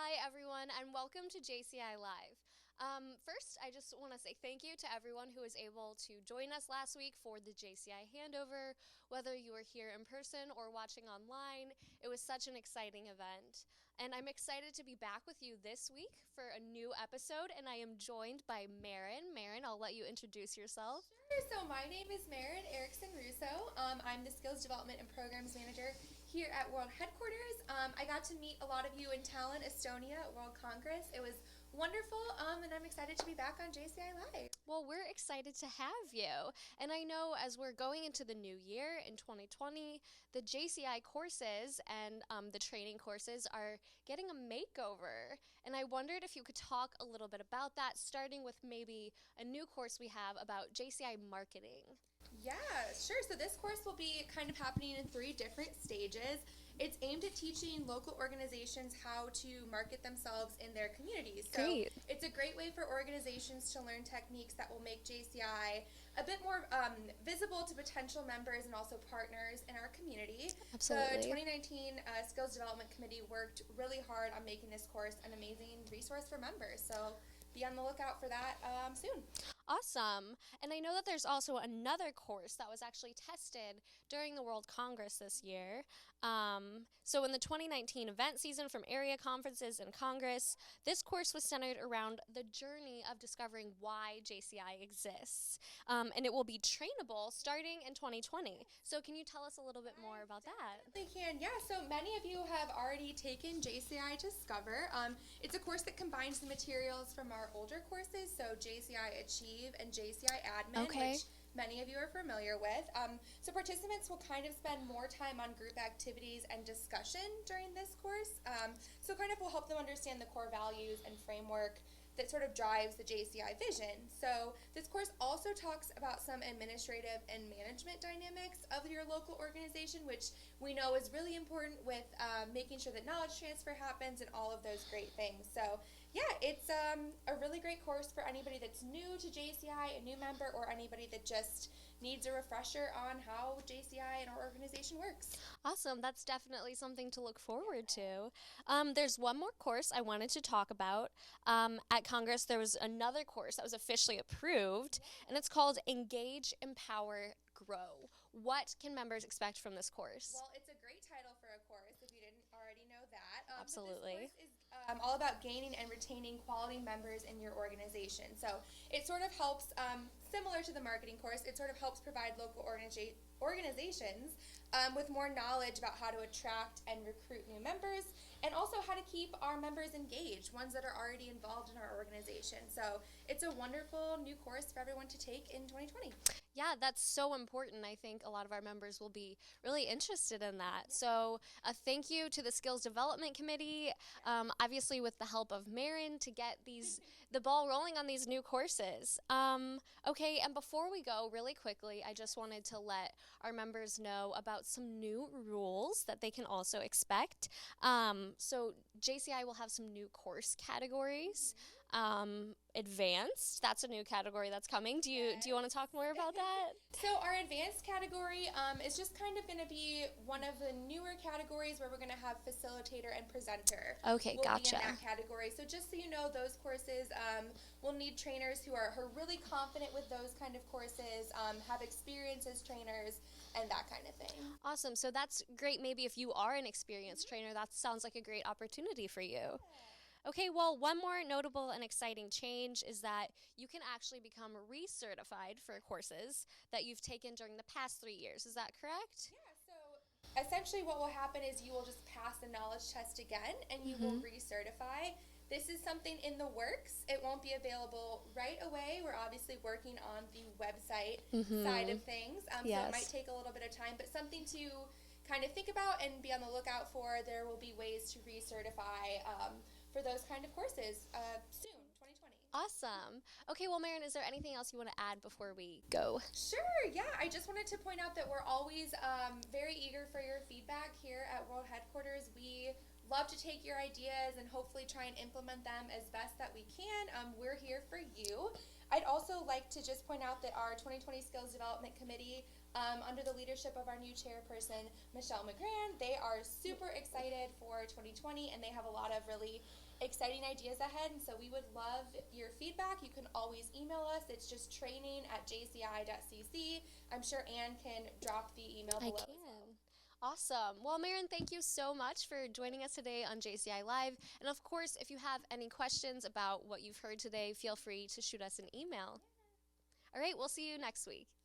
Hi, everyone, and welcome to JCI Live. First, I just want to say thank you to everyone who was able to join us last week for the JCI handover. Whether you were here in person or watching online, it was such an exciting event. And I'm excited to be back with you this week for a new episode, and I am joined by Marin. Marin, I'll let you introduce yourself. Sure. So my name is Marin Erickson Russo. I'm the Skills Development and Programs Manager here at World Headquarters. I got to meet a lot of you in Tallinn, Estonia at World Congress. It was wonderful, and I'm excited to be back on JCI Live. Well, we're excited to have you. And I know as we're going into the new year in 2020, the JCI courses and the training courses are getting a makeover. And I wondered if you could talk a little bit about that, starting with maybe a new course we have about JCI Marketing. Yeah, sure. So this course will be kind of happening in 3 different stages. It's aimed at teaching local organizations how to market themselves in their communities. So Great. it's a great way for organizations to learn techniques that will make JCI a bit more visible to potential members and also partners in our community. Absolutely. The 2019 Skills Development Committee worked really hard on making this course an amazing resource for members. So be on the lookout for that soon. Awesome. And I know that there's also another course that was actually tested during the World Congress this year. So in the 2019 event season from area conferences and Congress, this course was centered around the journey of discovering why JCI exists. And it will be trainable starting in 2020. So can you tell us a little bit more about that? They can, yeah. So many of you have already taken JCI Discover. It's a course that combines the materials from our older courses, so JCI Achieve and JCI Admin, Okay. which many of you are familiar with. So participants will kind of spend more time on group activities and discussion during this course. So kind of will help them understand the core values and framework that sort of drives the JCI vision. So this course also talks about some administrative and management dynamics of your local organization, which we know is really important with making sure that knowledge transfer happens and all of those great things. So yeah, it's a really great course for anybody that's new to JCI, a new member, or anybody that just needs a refresher on how JCI and our organization works. Awesome. That's definitely something to look forward to. There's one more course I wanted to talk about. At Congress, there was another course that was officially approved, and it's called Engage, Empower, Grow. What can members expect from this course? Well, it's a great title for a course if you didn't already know that. Absolutely. But this course is all about gaining and retaining quality members in your organization. So it sort of helps, similar to the marketing course, it sort of helps provide local organizations with more knowledge about how to attract and recruit new members and also how to keep our members engaged, ones that are already involved in our organization. So it's a wonderful new course for everyone to take in 2020. Yeah, that's so important. I think a lot of our members will be really interested in that. So a thank you to the Skills Development Committee, obviously with the help of Marin to get the ball rolling on these new courses. Okay, and before we go, really quickly, I just wanted to let our members know about some new rules that they can also expect. So JCI will have some new course categories. Advanced, that's a new category that's coming. Do you want to talk more about that? So our advanced category is just kind of going to be one of the newer categories where we're going to have facilitator and presenter. Okay, will gotcha. Be in that category. So just so you know, those courses will need trainers who are really confident with those kind of courses, have experience as trainers, and that kind of thing. Awesome. So that's great. Maybe if you are an experienced trainer, that sounds like a great opportunity for you. Okay, well, one more notable and exciting change is that you can actually become recertified for courses that you've taken during the past 3 years. Is that correct? Yeah, so essentially what will happen is you will just pass the knowledge test again and you will recertify. This is something in the works. It won't be available right away. We're obviously working on the website side of things, so it might take a little bit of time, but something to kind of think about and be on the lookout for. There will be ways to recertify for those kind of courses soon, 2020. Awesome. Okay, well, Marin, is there anything else you want to add before we go? Sure, yeah. I just wanted to point out that we're always very eager for your feedback here at World Headquarters. We love to take your ideas and hopefully try and implement them as best that we can. We're here for you. I'd also like to just point out that our 2020 Skills Development Committee, under the leadership of our new chairperson, Michelle McGran, they are super excited for 2020 and they have a lot of really exciting ideas ahead, and so we would love your feedback. You can always email us. It's just training@jci.cc. I'm sure Anne can drop the email below. I can. Awesome. Well, Marin, thank you so much for joining us today on JCI Live. And of course, if you have any questions about what you've heard today, feel free to shoot us an email. All right, we'll see you next week.